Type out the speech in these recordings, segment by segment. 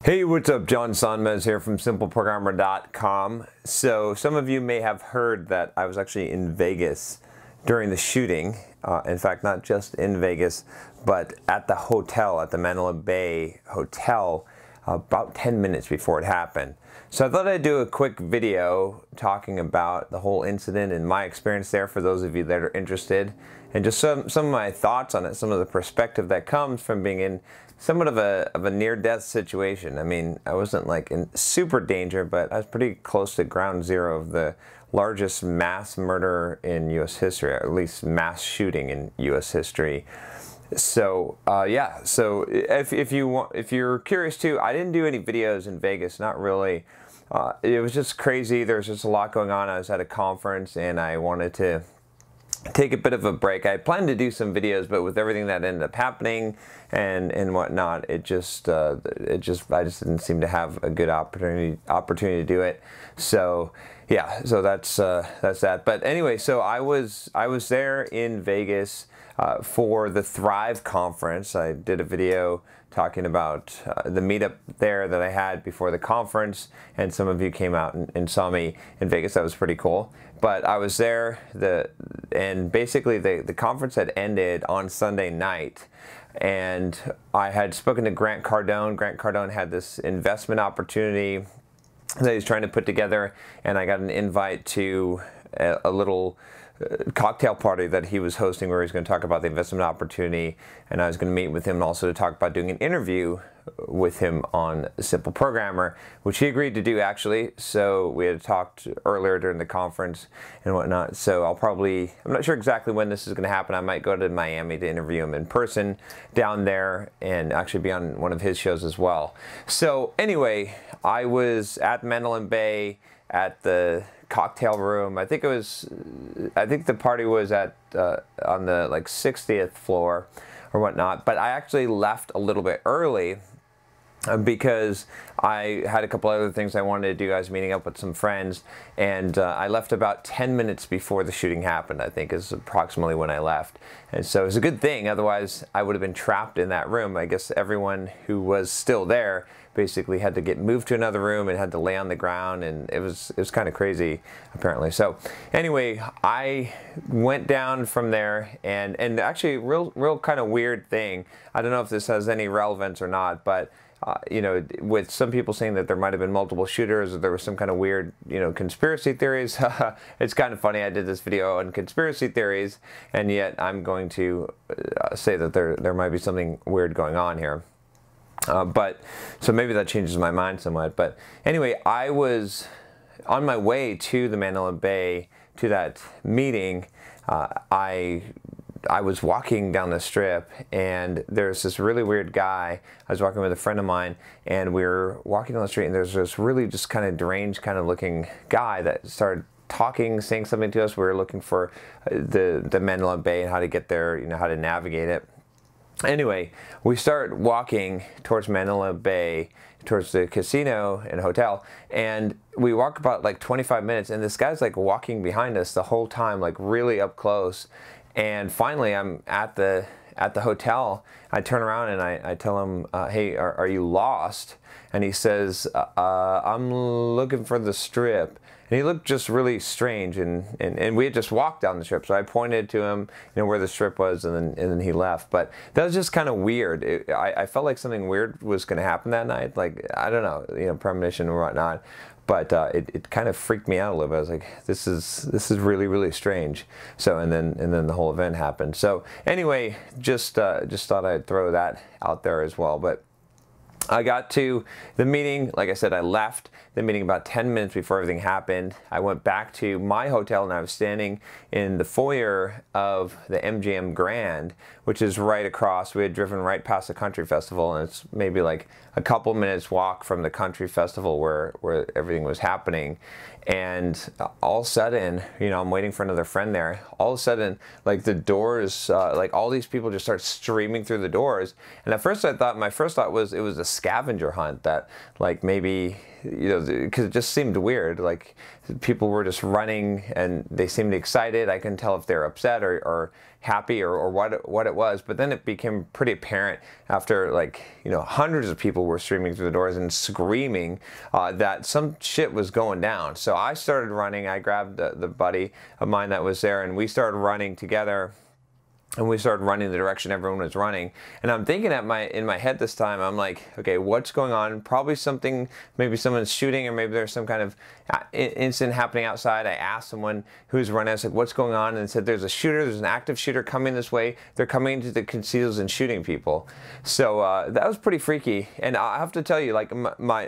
Hey, what's up? John Sonmez here from simpleprogrammer.com. So some of you may have heard that I was actually in Vegas during the shooting. In fact, not just in Vegas, but at the hotel, at the Mandalay Bay Hotel, about 10 minutes before it happened. So I thought I'd do a quick video talking about the whole incident and my experience there for those of you that are interested, and just some of my thoughts on it, some of the perspective that comes from being in somewhat of a near-death situation. I mean, I wasn't like in super danger, but I was pretty close to ground zero of the largest mass murder in U.S. history, or at least mass shooting in U.S. history. So yeah, so if you're curious too, I didn't do any videos in Vegas, not really. It was just crazy. There's just a lot going on. I was at a conference and I wanted to take a bit of a break. I planned to do some videos, but with everything that ended up happening and whatnot, I just didn't seem to have a good opportunity to do it. So yeah, so that's that. But anyway, so I was there in Vegas for the Thrive conference. I did a video talking about the meetup there that I had before the conference, and some of you came out and saw me in Vegas. That was pretty cool. But I was there, and basically the conference had ended on Sunday night, and I had spoken to Grant Cardone. Grant Cardone had this investment opportunity that he's trying to put together, and I got an invite to a little cocktail party that he was hosting where he was going to talk about the investment opportunity, and I was going to meet with him also to talk about doing an interview with him on Simple Programmer, which he agreed to do actually. So we had talked earlier during the conference and whatnot. So I'm not sure exactly when this is going to happen. I might go to Miami to interview him in person down there and actually be on one of his shows as well. So anyway, I was at Mandalay Bay at the cocktail room. I think the party was at on the like 60th floor or whatnot, but I actually left a little bit early because I had a couple other things I wanted to do. I was meeting up with some friends, and I left about 10 minutes before the shooting happened, I think is approximately when I left. And so it was a good thing, otherwise I would have been trapped in that room. I guess everyone who was still there basically had to get moved to another room and had to lay on the ground, and it was kind of crazy apparently. So anyway, I went down from there, and actually real kind of weird thing. I don't know if this has any relevance or not, but you know, with some people saying that there might have been multiple shooters, or there was some kind of weird, you know, conspiracy theories. It's kind of funny. I did this video on conspiracy theories, and yet I'm going to say that there might be something weird going on here. But so maybe that changes my mind somewhat. But anyway, I was on my way to the Mandalay Bay to that meeting. I was walking down the strip, and there's this really weird guy. I was walking with a friend of mine, and we were walking down the street, and there's this really just kind of deranged kind of looking guy that started talking, saying something to us. We were looking for the Mandalay Bay and how to get there, you know, how to navigate it. Anyway, we start walking towards Mandalay Bay, towards the casino and hotel, and we walk about like 25 minutes, and this guy's like walking behind us the whole time, like really up close. And finally, I'm at the hotel. I turn around and I tell him, hey, are you lost? And he says, I'm looking for the strip. And he looked just really strange, and we had just walked down the strip. So I pointed to him, you know, where the strip was, and then he left. But that was just kind of weird. I felt like something weird was going to happen that night. Like, I don't know, you know, premonition or whatnot. But it kind of freaked me out a little bit. I was like, this is really, really strange. So and then the whole event happened. So anyway, just thought I'd throw that out there as well. But I got to the meeting. Like I said, I left the meeting about 10 minutes before everything happened. I went back to my hotel, and I was standing in the foyer of the MGM Grand, which is right across. We had driven right past the country festival, and it's maybe like a couple minutes walk from the country festival where everything was happening. And all of a sudden, you know, I'm waiting for another friend there. All of a sudden, like the doors, like all these people just start streaming through the doors. And at first my first thought was it was a scavenger hunt, that like maybe, you know, because it just seemed weird. Like people were just running and they seemed excited. I couldn't tell if they were upset or happy or what it was. But then it became pretty apparent after, like, you know, hundreds of people were streaming through the doors and screaming that some shit was going down. So I started running. I grabbed the buddy of mine that was there, and we started running together. And we started running the direction everyone was running. And I'm thinking in my head this time, I'm like, okay, what's going on? Probably something, maybe someone's shooting, or maybe there's some kind of incident happening outside. I asked someone who's running, I was like, what's going on? And they said, there's a shooter, there's an active shooter coming this way. They're coming into the conceals and shooting people. So that was pretty freaky. And I have to tell you, like,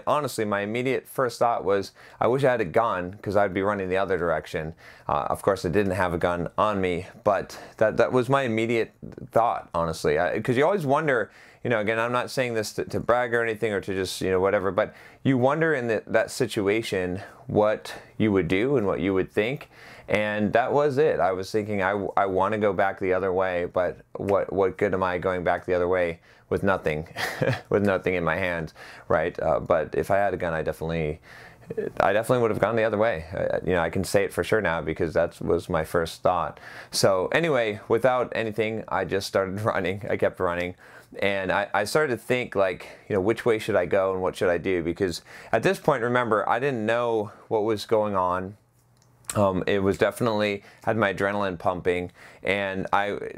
honestly, my immediate first thought was, I wish I had a gun, because I'd be running the other direction. Of course, I didn't have a gun on me, but that was my immediate thought, honestly, because you always wonder, you know, again, I'm not saying this to brag or anything, or to just, you know, whatever, but you wonder in that situation what you would do and what you would think. And that was it. I was thinking, I want to go back the other way, but what good am I going back the other way with nothing, with nothing in my hands, right? But if I had a gun, I definitely would have gone the other way. You know, I can say it for sure now, because that was my first thought. So anyway, without anything, I just started running. I kept running. And I started to think, like, you know, which way should I go and what should I do? Because at this point, remember, I didn't know what was going on. It was definitely had my adrenaline pumping, and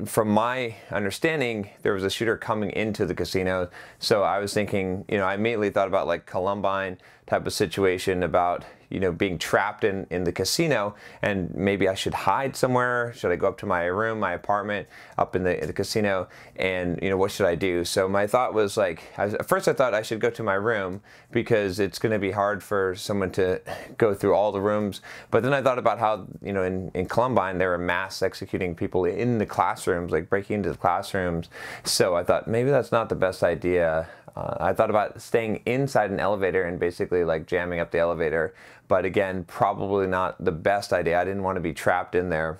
from my understanding, there was a shooter coming into the casino. So I was thinking, you know, I immediately thought about like Columbine type of situation, about, you know, being trapped in the casino, and maybe I should hide somewhere. Should I go up to my room, my apartment up in the casino, and, you know, what should I do? So my thought was, like, at first I thought I should go to my room, because it's going to be hard for someone to go through all the rooms. But then I thought about how, you know, in Columbine, they were mass executing people in the classrooms, like breaking into the classrooms. So I thought maybe that's not the best idea. I thought about staying inside an elevator and basically like jamming up the elevator, but again, probably not the best idea. I didn't want to be trapped in there.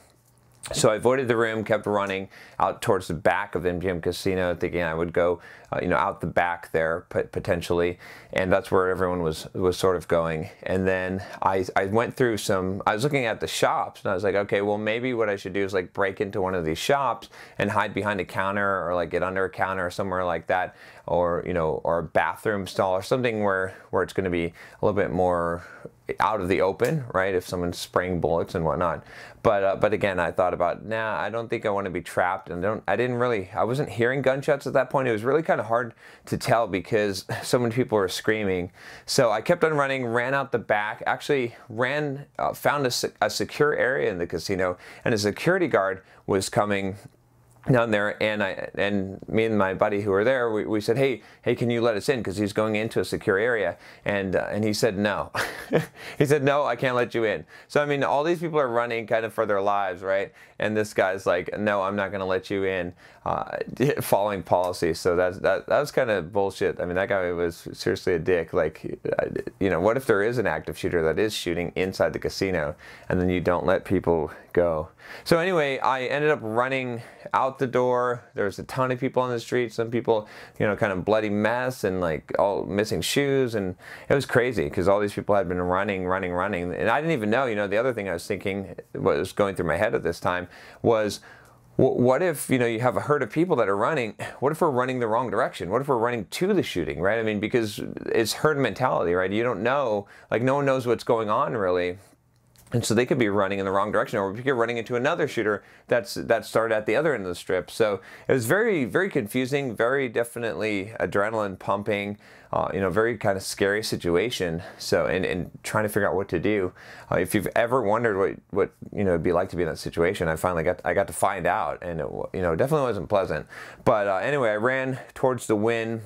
So I avoided the room, kept running out towards the back of the MGM Casino, thinking I would go, you know, out the back there potentially, and that's where everyone was sort of going. And then I went through I was looking at the shops, and I was like, okay, well, maybe what I should do is like break into one of these shops and hide behind a counter, or like get under a counter or somewhere like that, or, you know, or a bathroom stall or something where it's going to be a little bit more out of the open, right, if someone's spraying bullets and whatnot. But again, I thought about, nah, I don't think I want to be trapped, and I wasn't hearing gunshots at that point. It was really kind of hard to tell because so many people were screaming. So I kept on running, ran out the back, actually found a secure area in the casino, and a security guard was coming down there, and me and my buddy who were there, we said, hey, can you let us in, because he's going into a secure area, and he said no. He said, no, I can't let you in. So I mean, all these people are running kind of for their lives, right? And this guy's like, no, I'm not going to let you in, following policy. So that was kind of bullshit. I mean, that guy was seriously a dick. Like, you know, what if there is an active shooter that is shooting inside the casino, and then you don't let people go? So anyway, I ended up running out the door. There was a ton of people on the street, some people, you know, kind of bloody mess, and like all missing shoes, and it was crazy because all these people had been running, and I didn't even know, you know, the other thing I was thinking, what was going through my head at this time was, what if, you know, you have a herd of people that are running, what if we're running the wrong direction? What if we're running to the shooting, right? I mean, because it's herd mentality, right? You don't know, like, no one knows what's going on really. And so they could be running in the wrong direction, or you're running into another shooter that started at the other end of the strip. So it was very, very confusing, very definitely adrenaline pumping, you know, very kind of scary situation. So, and trying to figure out what to do. If you've ever wondered what you know it'd be like to be in that situation, I got to find out, and it, you know, definitely wasn't pleasant. But anyway, I ran towards the Wynn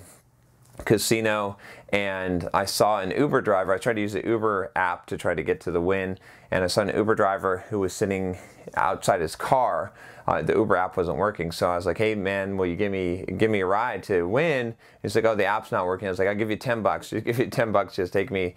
Casino, and I saw an Uber driver. I tried to use the Uber app to try to get to the Wynn, and I saw an Uber driver who was sitting outside his car. The Uber app wasn't working, so I was like, "Hey man, will you give me a ride to Wynn?" He's like, "Oh, the app's not working." I was like, "I'll give you $10. Just give you $10. Just take me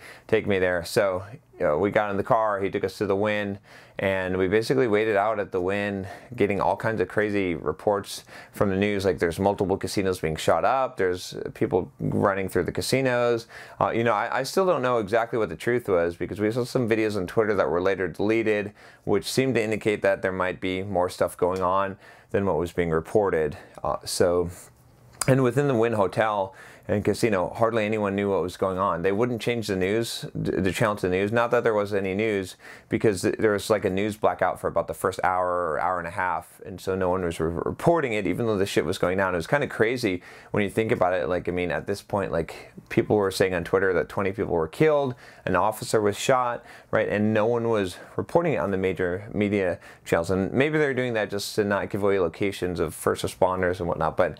there." So we got in the car. He took us to the Wynn, and we basically waited out at the Wynn, getting all kinds of crazy reports from the news. Like there's multiple casinos being shot up. There's people running through the casinos. I still don't know exactly what the truth was, because we saw some videos on Twitter that were later deleted, which seemed to indicate that there might be more stuff going on than what was being reported. And within the Wynn Hotel and casino, hardly anyone knew what was going on. They wouldn't change the news, the channel to the news. Not that there was any news, because there was like a news blackout for about the first hour or hour and a half, and so no one was reporting it, even though the shit was going down. It was kind of crazy when you think about it. Like, I mean, at this point, like, people were saying on Twitter that 20 people were killed, an officer was shot, right? And no one was reporting it on the major media channels. And maybe they're doing that just to not give away locations of first responders and whatnot. But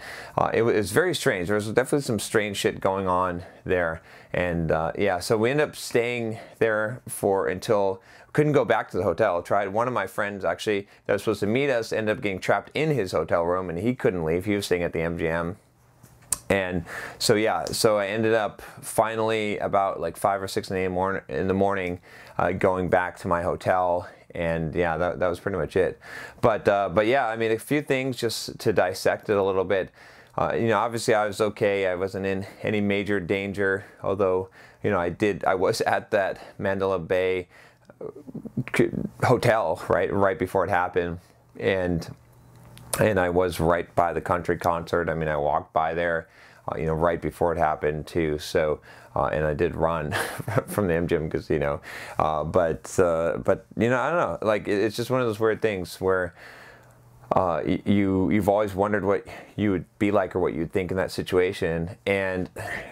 it was very strange. There was definitely some strange shit going on there. And yeah, so we ended up staying there until couldn't go back to the hotel. Tried. One of my friends actually that was supposed to meet us ended up getting trapped in his hotel room, and he couldn't leave. He was staying at the MGM. And so yeah, so I ended up finally about like 5 or 6 in the morning going back to my hotel. And yeah, that was pretty much it. But yeah, I mean, a few things just to dissect it a little bit. Obviously I was okay. I wasn't in any major danger, although, I was at that Mandalay Bay hotel right before it happened, and I was right by the country concert. I mean, I walked by there, right before it happened too. So, and I did run from the MGM casino. But I don't know. Like, it's just one of those weird things where you've always wondered what you would be like or what you'd think in that situation. And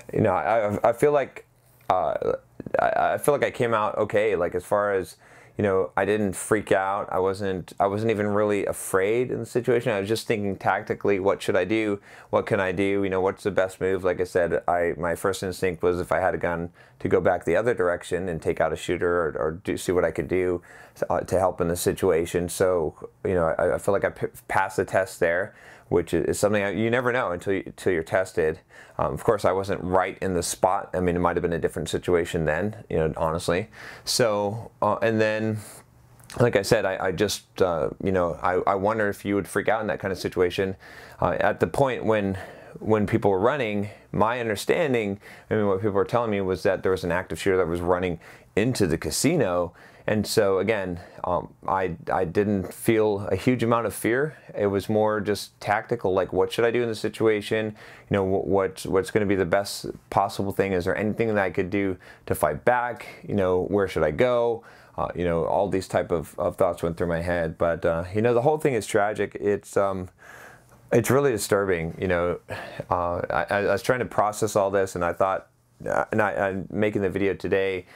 I feel like I came out okay. Like, as far as, I didn't freak out. I wasn't even really afraid in the situation. I was just thinking tactically, what should I do? What can I do? What's the best move? Like I said, my first instinct was, if I had a gun, to go back the other direction and take out a shooter, or see what I could do to help in the situation. So, I feel like I passed the test there, which is something you never know until you're tested. Of course, I wasn't right in the spot. I mean, it might have been a different situation then, honestly. So, and then, like I said, I just, I wonder if you would freak out in that kind of situation. At the point when people were running, my understanding, what people were telling me, was that there was an active shooter that was running into the casino. And so again, I didn't feel a huge amount of fear. It was more just tactical, like, what should I do in this situation? What's going to be the best possible thing? Is there anything that I could do to fight back? Where should I go? All these type of thoughts went through my head. But the whole thing is tragic. It's really disturbing. I was trying to process all this, and I thought, and I'm making the video today,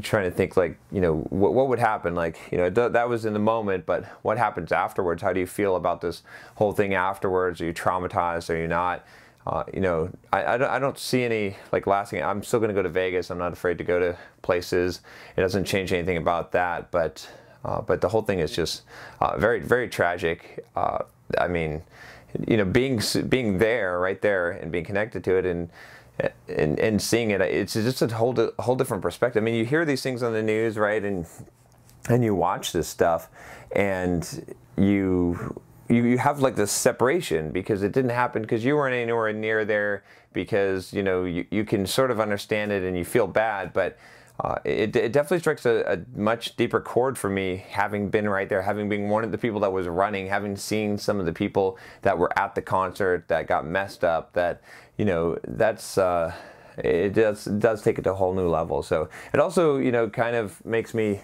trying to think, like, what would happen, like, that was in the moment, but what happens afterwards? How do you feel about this whole thing afterwards? Are you traumatized? Are you not? I don't see any, like, lasting. I'm still going to go to Vegas. I'm not afraid to go to places. It doesn't change anything about that, but the whole thing is just very, very tragic. I mean, being there, right there, and being connected to it, and seeing it, it's just a whole different perspective. I mean, you hear these things on the news, right, and you watch this stuff, and you have like this separation, because it didn't happen because you weren't anywhere near there, because you can sort of understand it and you feel bad, but it definitely strikes a much deeper chord for me, having been right there, having been one of the people that was running, having seen some of the people that were at the concert that got messed up. That that's it does take it to a whole new level. So it also kind of makes me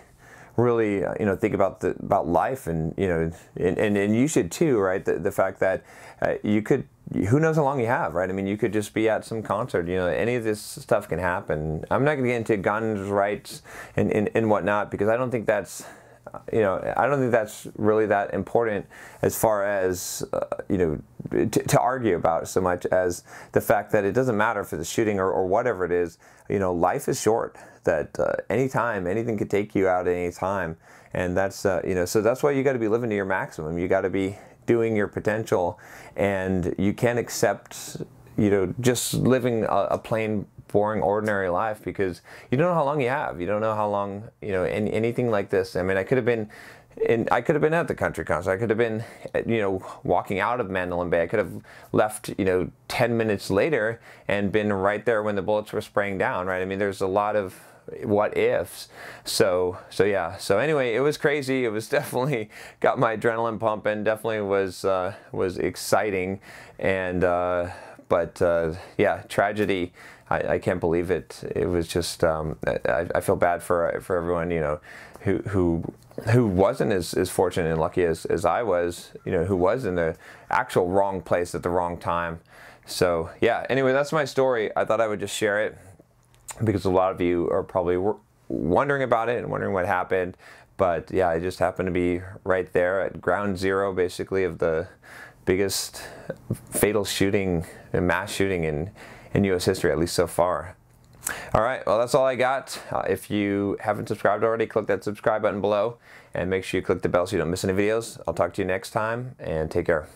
really think about life, and and you should too, right? The fact that you could. Who knows how long you have, right? I mean, you could just be at some concert. Any of this stuff can happen. I'm not going to get into guns rights and whatnot, because I don't think that's you know, I don't think that's really that important as far as, you know, to argue about so much as the fact that it doesn't matter if it's a shooting or whatever it is. You know, life is short, that anytime, anything could take you out at any time. And that's, you know, so that's why you got to be living to your maximum. You got to be doing your potential, and you can't accept, you know, just living a plain, boring, ordinary life, because you don't know how long you have. You don't know how long, you know, anything like this. I mean, I could have been at the country concert. I could have been, you know, walking out of Mandalay Bay. I could have left, you know, 10 minutes later and been right there when the bullets were spraying down, right? I mean, there's a lot of what ifs. So yeah. So anyway, it was crazy. It was definitely got my adrenaline pumping. Definitely was exciting, and but yeah, tragedy. I can't believe it. It was just I feel bad for everyone, you know, who wasn't as fortunate and lucky as I was, you know, who was in the actual wrong place at the wrong time. So yeah. Anyway, that's my story. I thought I would just share it, because a lot of you are probably wondering about it and wondering what happened. But yeah, I just happened to be right there at ground zero, basically, of the biggest fatal shooting, mass shooting in U.S. history, at least so far. All right, well, that's all I got. If you haven't subscribed already, click that subscribe button below, and make sure you click the bell so you don't miss any videos. I'll talk to you next time, and take care.